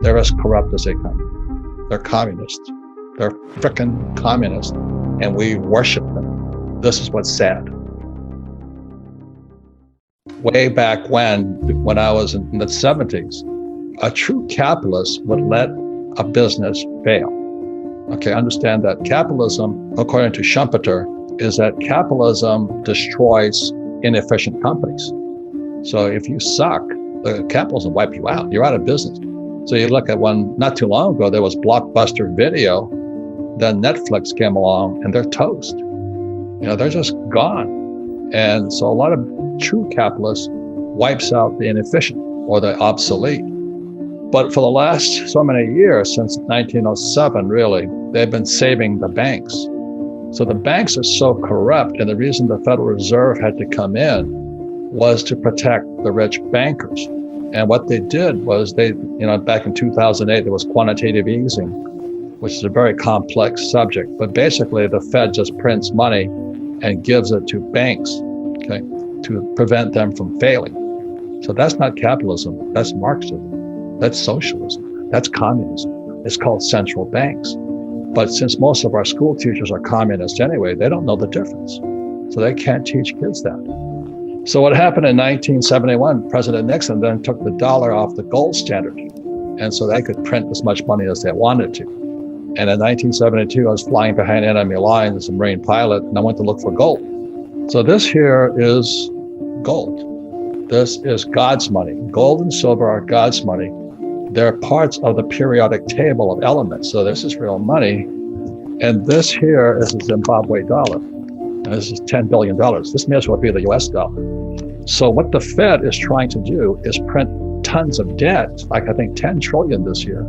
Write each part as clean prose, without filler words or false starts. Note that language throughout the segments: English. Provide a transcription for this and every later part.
They're as corrupt as they come. They're communists. They're frickin' communists, and we worship them. This is what's sad. Way back when I was in the 70s, a true capitalist would let a business fail. Okay, understand that capitalism, according to Schumpeter, is that capitalism destroys inefficient companies. So if you suck, the capitalism will wipe you out. You're out of business. So you look at one, not too long ago, there was Blockbuster Video. Then Netflix came along and they're toast. They're just gone. And so a lot of true capitalists wipes out the inefficient or the obsolete. But for the last so many years, since 1907, really, they've been saving the banks. So the banks are so corrupt, and the reason the Federal Reserve had to come in was to protect the rich bankers. And what they did was back in 2008, there was quantitative easing, which is a very complex subject. But basically, the Fed just prints money and gives it to banks, okay, to prevent them from failing. So that's not capitalism, that's Marxism, that's socialism, that's communism. It's called central banks. But since most of our school teachers are communists anyway, they don't know the difference. So they can't teach kids that. So what happened in 1971, President Nixon then took the dollar off the gold standard. And so they could print as much money as they wanted to. And in 1972, I was flying behind enemy lines as a Marine pilot, and I went to look for gold. So this here is gold. This is God's money. Gold and silver are God's money. They're parts of the periodic table of elements. So this is real money. And this here is a Zimbabwe dollar. And this is $10 billion. This may as well be the US dollar. So what the Fed is trying to do is print tons of debt, like I think 10 trillion this year,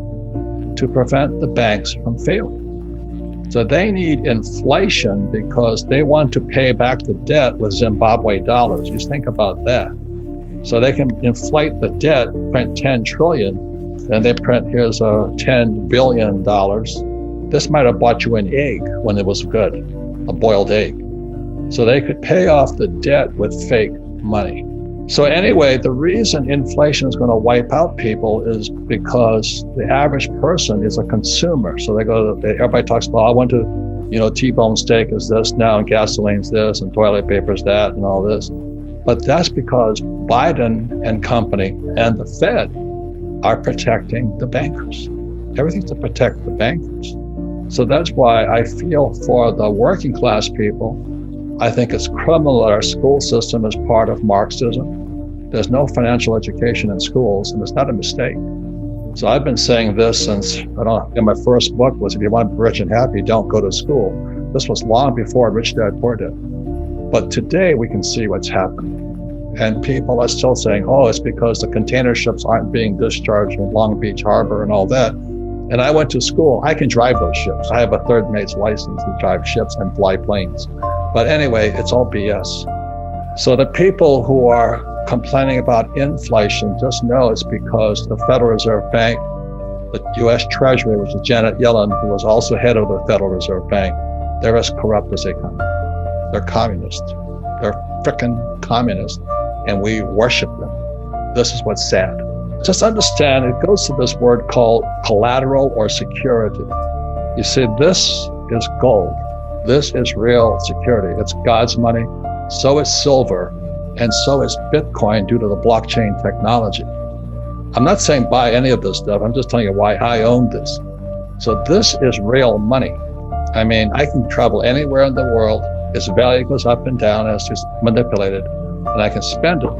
to prevent the banks from failing. So they need inflation because they want to pay back the debt with Zimbabwe dollars. Just think about that. So they can inflate the debt, print 10 trillion, and they print, here's $10 billion. This might have bought you an egg when it was good, a boiled egg. So they could pay off the debt with fake money. So anyway, the reason inflation is going to wipe out people is because the average person is a consumer. So everybody talks about, I want to, T-bone steak is this now, and gasoline's this, and toilet paper's that, and all this. But that's because Biden and company and the Fed are protecting the bankers. Everything's to protect the bankers. So that's why I feel for the working class people. I think it's criminal that our school system is part of Marxism. There's no financial education in schools, and it's not a mistake. So I've been saying this since, in my first book was, if you want to be rich and happy, don't go to school. This was long before Rich Dad Poor Dad. But today we can see what's happening. And people are still saying, it's because the container ships aren't being discharged in Long Beach Harbor and all that. And I went to school. I can drive those ships. I have a third mate's license to drive ships and fly planes. But anyway, it's all BS. So the people who are complaining about inflation, just know it's because the Federal Reserve Bank, the US Treasury, which is Janet Yellen, who was also head of the Federal Reserve Bank, they're as corrupt as they come. They're communists. They're frickin' communists, and we worship them. This is what's sad. Just understand, it goes to this word called collateral or security. You see, this is gold. This is real security. It's God's money. So is silver. And so is Bitcoin due to the blockchain technology. I'm not saying buy any of this stuff. I'm just telling you why I own this. So this is real money. I mean, I can travel anywhere in the world. Its value goes up and down as it's manipulated, and I can spend it.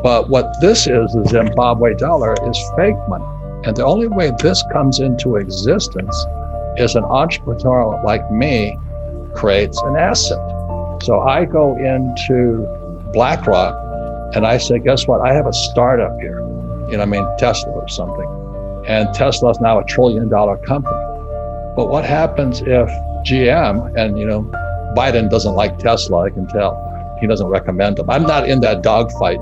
But what this is, the Zimbabwe dollar, is fake money. And the only way this comes into existence is an entrepreneur like me creates an asset. So I go into BlackRock and I say, guess what? I have a startup here. Tesla or something. And Tesla is now $1 trillion company. But what happens if GM, and Biden doesn't like Tesla, I can tell. He doesn't recommend them. I'm not in that dogfight.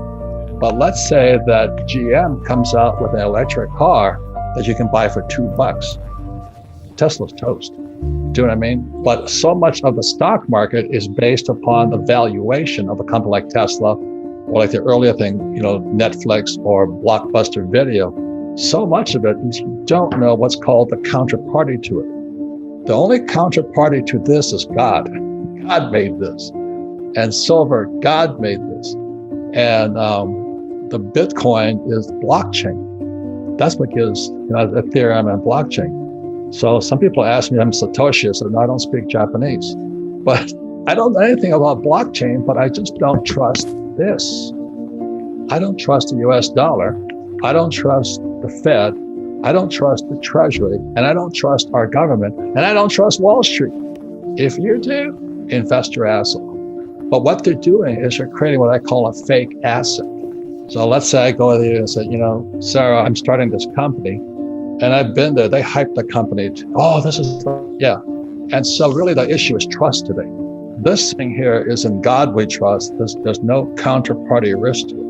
But let's say that GM comes out with an electric car that you can buy for $2. Tesla's toast. Do you know what I mean? But so much of the stock market is based upon the valuation of a company like Tesla, or like the earlier thing, Netflix or Blockbuster Video. So much of it is you don't know what's called the counterparty to it. The only counterparty to this is God. God made this. And silver, God made this. And the Bitcoin is blockchain. That's what gives Ethereum and blockchain. So some people ask me, I'm Satoshi. I said, no, I don't speak Japanese. But I don't know anything about blockchain, but I just don't trust this. I don't trust the US dollar. I don't trust the Fed. I don't trust the Treasury. And I don't trust our government. And I don't trust Wall Street. If you do, invest your ass off. But what they're doing is they're creating what I call a fake asset. So let's say I go to you and say, Sarah, I'm starting this company. And I've been there. They hyped the company. This is, yeah. And so really the issue is trust today. This thing here is in God we trust. There's no counterparty risk to it.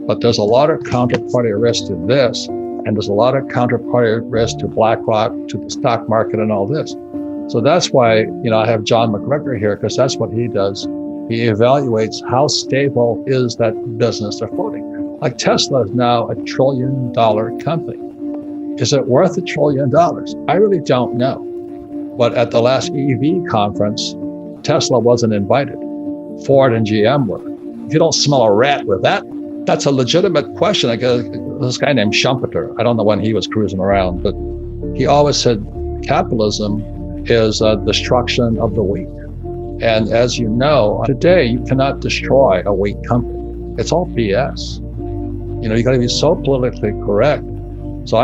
But there's a lot of counterparty risk to this. And there's a lot of counterparty risk to BlackRock, to the stock market and all this. So that's why, I have John McGregor here, because that's what he does. He evaluates how stable is that business they're floating. Like Tesla is now $1 trillion company. Is it worth $1 trillion? I really don't know. But at the last EV conference, Tesla wasn't invited. Ford and GM were. If you don't smell a rat with that, that's a legitimate question. I guess this guy named Schumpeter, I don't know when he was cruising around, but he always said capitalism is a destruction of the weak. And as you know, today you cannot destroy a weak company. It's all BS. You got to be so politically correct. So I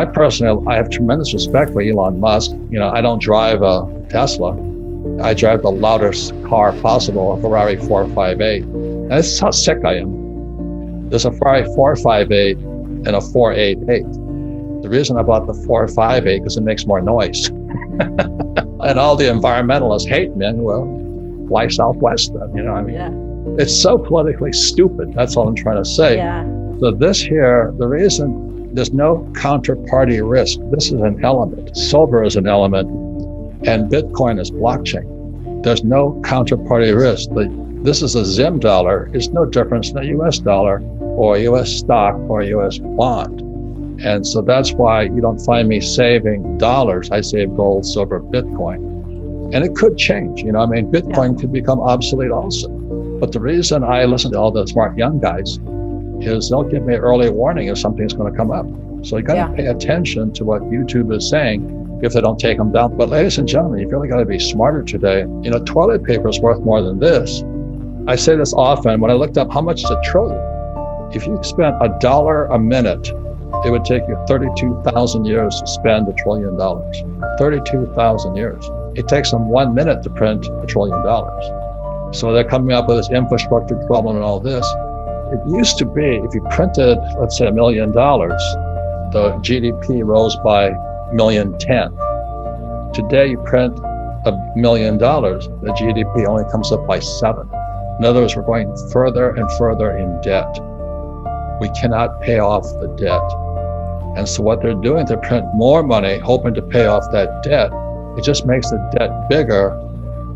have tremendous respect for Elon Musk. I don't drive a Tesla. I drive the loudest car possible, a Ferrari 458. And this is how sick I am. There's a Ferrari 458 and a 488. The reason I bought the 458 because it makes more noise. And all the environmentalists hate me. Well, fly Southwest then, Yeah. It's so politically stupid. That's all I'm trying to say. Yeah. So this here, the reason there's no counterparty risk, this is an element. Silver is an element, and Bitcoin is blockchain. There's no counterparty risk. This is a Zim dollar. It's no difference than a US dollar or a US stock or a US bond. And so that's why you don't find me saving dollars. I save gold, silver, Bitcoin. And it could change, Bitcoin could become obsolete also. But the reason I listen to all the smart young guys is they'll give me an early warning if something's going to come up. So you got to pay attention to what YouTube is saying if they don't take them down. But ladies and gentlemen, you've really got to be smarter today. Toilet paper is worth more than this. I say this often. When I looked up how much is $1 trillion, if you spent $1 a minute, it would take you 32,000 years to spend $1 trillion. 32,000 years. It takes them 1 minute to print $1 trillion. So they're coming up with this infrastructure problem and all this. It used to be, if you printed, let's say $1 million, the GDP rose by $1,010,000. Today, you print $1 million, the GDP only comes up by 7. In other words, we're going further and further in debt. We cannot pay off the debt. And so what they're doing, they print more money, hoping to pay off that debt. It just makes the debt bigger,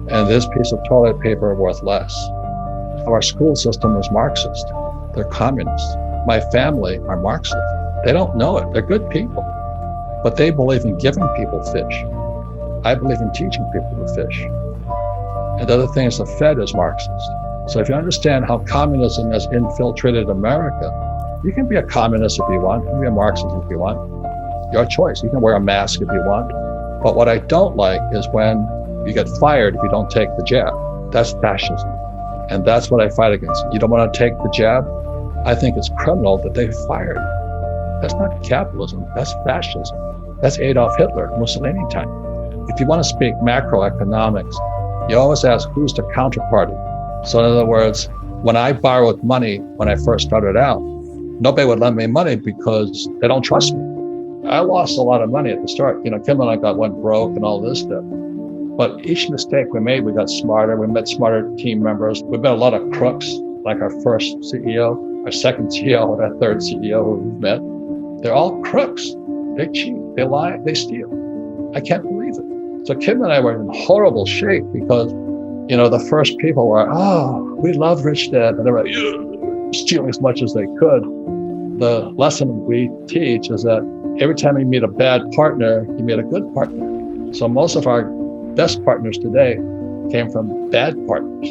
and this piece of toilet paper worth less. Our school system is Marxist. They're communists. My family are Marxist. They don't know it. They're good people. But they believe in giving people fish. I believe in teaching people to fish. And the other thing is the Fed is Marxist. So if you understand how communism has infiltrated America, you can be a communist if you want. You can be a Marxist if you want. Your choice. You can wear a mask if you want. But what I don't like is when you get fired if you don't take the jab. That's fascism. And that's what I fight against. You don't want to take the jab? I think it's criminal that they fired you. That's not capitalism. That's fascism. That's Adolf Hitler, Mussolini time. If you want to speak macroeconomics, you always ask who's the counterparty. So in other words, when I borrowed money when I first started out, nobody would lend me money because they don't trust me. I lost a lot of money at the start. Kim and I went broke and all this stuff. But each mistake we made, we got smarter. We met smarter team members. We met a lot of crooks, like our first CEO, our second CEO, and our third CEO who we met. They're all crooks. They cheat, they lie, they steal. I can't believe it. So Kim and I were in horrible shape because, the first people were, we love Rich Dad. And they were stealing as much as they could. The lesson we teach is that every time you meet a bad partner, you meet a good partner. So most of our best partners today came from bad partners.